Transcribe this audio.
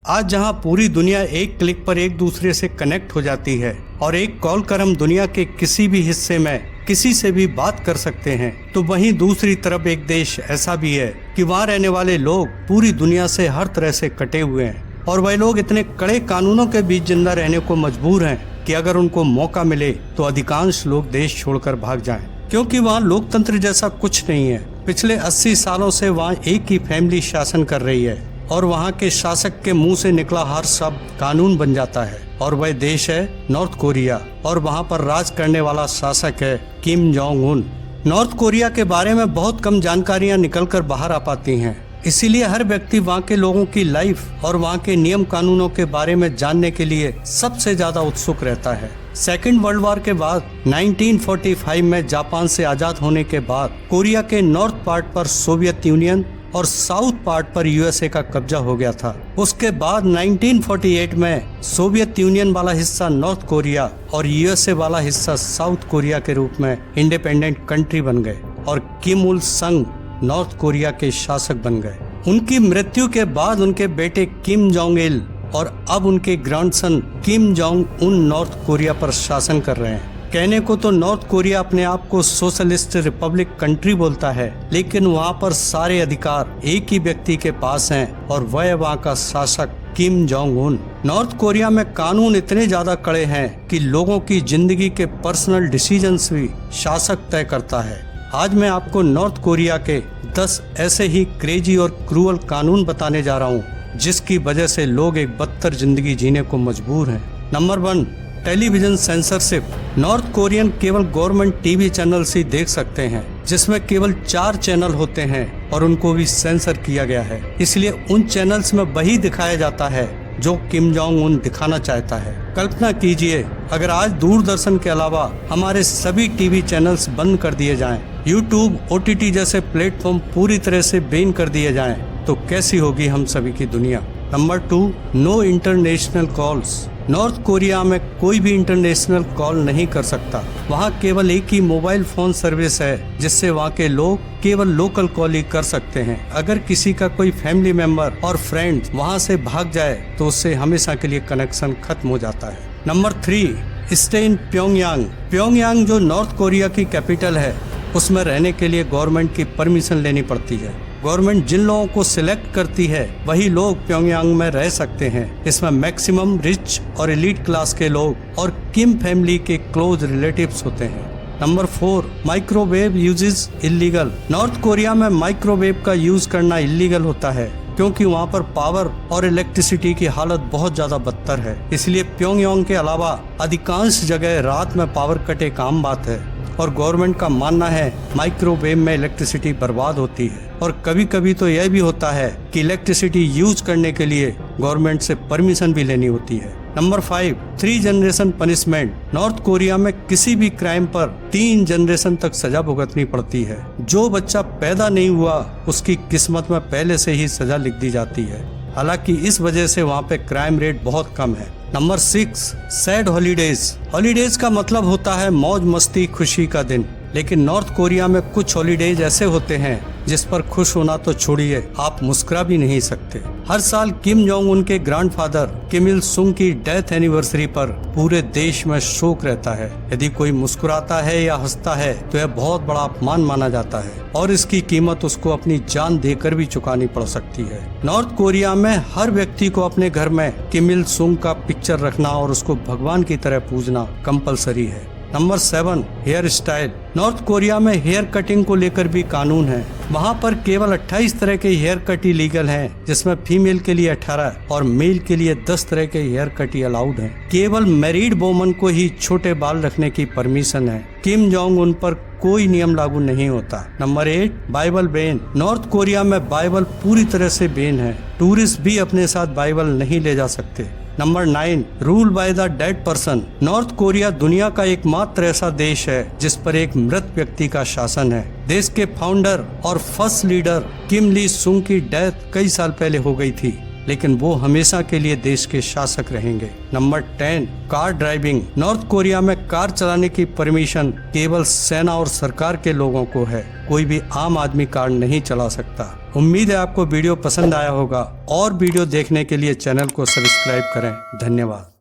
आज जहां पूरी दुनिया एक क्लिक पर एक दूसरे से कनेक्ट हो जाती है और एक कॉल कर हम दुनिया के किसी भी हिस्से में किसी से भी बात कर सकते हैं, तो वहीं दूसरी तरफ एक देश ऐसा भी है कि वहाँ रहने वाले लोग पूरी दुनिया से हर तरह से कटे हुए हैं और वह लोग इतने कड़े कानूनों के बीच जिंदा रहने को मजबूर हैं कि अगर उनको मौका मिले तो अधिकांश लोग देश छोड़कर भाग जाएं, क्योंकि वहाँ लोकतंत्र जैसा कुछ नहीं है। पिछले 80 सालों से वहाँ एक ही फैमिली शासन कर रही है और वहाँ के शासक के मुंह से निकला हर शब्द कानून बन जाता है और वह देश है नॉर्थ कोरिया और वहाँ पर राज करने वाला शासक है Kim Jong Un. North Korea के बारे में बहुत कम जानकारियाँ निकल कर बाहर आ पाती हैं, इसीलिए हर व्यक्ति वहाँ के लोगों की लाइफ और वहाँ के नियम कानूनों के बारे में जानने के लिए सबसे ज्यादा उत्सुक रहता है। सेकेंड वर्ल्ड वॉर के बाद 1945 में जापान से आजाद होने के बाद कोरिया के नॉर्थ पार्ट पर सोवियत यूनियन और साउथ पार्ट पर यूएसए का कब्जा हो गया था। उसके बाद 1948 में सोवियत यूनियन वाला हिस्सा नॉर्थ कोरिया और यूएसए वाला हिस्सा साउथ कोरिया के रूप में इंडिपेंडेंट कंट्री बन गए और किम उल संग नॉर्थ कोरिया के शासक बन गए। उनकी मृत्यु के बाद उनके बेटे किम जोंग इल और अब उनके grandson Kim Jong Un north Korea पर शासन कर रहे हैं। कहने को तो नॉर्थ कोरिया अपने आप को सोशलिस्ट रिपब्लिक कंट्री बोलता है, लेकिन वहाँ पर सारे अधिकार एक ही व्यक्ति के पास हैं और वह वहाँ का शासक Kim Jong Un. North Korea में कानून इतने ज्यादा कड़े हैं कि लोगों की जिंदगी के पर्सनल डिसीजंस भी शासक तय करता है। आज मैं आपको नॉर्थ कोरिया के 10 ऐसे ही क्रेजी और क्रूअल कानून बताने जा रहा हूँ जिसकी वजह से लोग एक बदतर जिंदगी जीने को मजबूर हैं। Number 1, television censorship. North Korean केवल गवर्नमेंट टीवी चैनल्स ही देख सकते हैं, जिसमें केवल 4 चैनल होते हैं और उनको भी सेंसर किया गया है। इसलिए उन चैनल्स में वही दिखाया जाता है जो किम जोंग उन दिखाना चाहता है। कल्पना कीजिए अगर आज दूरदर्शन के अलावा हमारे सभी टीवी चैनल्स बंद कर दिए जाएं, यूट्यूब, ओटीटी जैसे प्लेटफॉर्म पूरी तरह से बैन कर दिए जाएं, तो कैसी होगी हम सभी की दुनिया। Number 2, no international calls. North Korea में कोई भी इंटरनेशनल कॉल नहीं कर सकता। वहाँ केवल एक ही मोबाइल फोन सर्विस है जिससे वहाँ के लोग केवल लोकल कॉल ही कर सकते हैं। अगर किसी का कोई फैमिली मेंबर और फ्रेंड वहाँ से भाग जाए तो उससे हमेशा के लिए कनेक्शन खत्म हो जाता है। Number 3, stay in Pyongyang. Pyongyang जो नॉर्थ कोरिया की कैपिटल है, उसमें रहने के लिए गवर्नमेंट की परमिशन लेनी पड़ती है। गवर्नमेंट जिन लोगों को सिलेक्ट करती है वही लोग प्योंगयांग में रह सकते हैं। इसमें मैक्सिमम रिच और एलीट क्लास के लोग और किम फैमिली के क्लोज रिलेटिव्स होते हैं। Number 4, microwave uses illegal. North Korea में माइक्रोवेव का यूज करना इलीगल होता है क्योंकि वहाँ पर पावर और इलेक्ट्रिसिटी की हालत बहुत ज्यादा बदतर है। इसलिए प्योंगयांग के अलावा अधिकांश जगह रात में पावर कट एक आम बात है और गवर्नमेंट का मानना है माइक्रोवेव में इलेक्ट्रिसिटी बर्बाद होती है और कभी कभी तो यह भी होता है कि इलेक्ट्रिसिटी यूज करने के लिए गवर्नमेंट से परमिशन भी लेनी होती है। Number 5, 3 generation punishment. North Korea में किसी भी क्राइम पर 3 जनरेशन तक सजा भुगतनी पड़ती है। जो बच्चा पैदा नहीं हुआ उसकी किस्मत में पहले से ही सजा लिख दी जाती है। हालांकि इस वजह से वहाँ पे क्राइम रेट बहुत कम है। Number 6, sad holidays. हॉलीडेज का मतलब होता है मौज मस्ती, खुशी का दिन। लेकिन नॉर्थ कोरिया में कुछ हॉलीडेज ऐसे होते हैं जिस पर खुश होना तो छोड़िए, आप मुस्कुरा भी नहीं सकते। हर साल किम जोंग उन के ग्रैंडफादर किम इल सुंग की डेथ एनिवर्सरी पर पूरे देश में शोक रहता है। यदि कोई मुस्कुराता है या हंसता है तो यह बहुत बड़ा अपमान माना जाता है और इसकी कीमत उसको अपनी जान देकर भी चुकानी पड़ सकती है। नॉर्थ कोरिया में हर व्यक्ति को अपने घर में किम इल सुंग का पिक्चर रखना और उसको भगवान की तरह पूजना कंपलसरी है। Number 7, hair style. North Korea में हेयर कटिंग को लेकर भी कानून है। वहाँ पर केवल 28 तरह के हेयर कट ही लीगल हैं, जिसमें फीमेल के लिए 18 और मेल के लिए 10 तरह के हेयर कट ही अलाउड हैं। केवल मैरिड वोमन को ही छोटे बाल रखने की परमिशन है। किम जोंग उन पर कोई नियम लागू नहीं होता। Number 8, Bible ban. North Korea में बाइबल पूरी तरह से बैन है। टूरिस्ट भी अपने साथ बाइबल नहीं ले जा सकते। Number 9, rule by the dead person. North Korea दुनिया का एकमात्र ऐसा देश है जिस पर एक मृत व्यक्ति का शासन है। देश के फाउंडर और फर्स्ट लीडर किम ली सुंग की डेथ कई साल पहले हो गई थी, लेकिन वो हमेशा के लिए देश के शासक रहेंगे। Number 10, car driving. North Korea में कार चलाने की परमिशन केवल सेना और सरकार के लोगों को है। कोई भी आम आदमी कार नहीं चला सकता। उम्मीद है आपको वीडियो पसंद आया होगा और वीडियो देखने के लिए चैनल को सब्सक्राइब करें। धन्यवाद।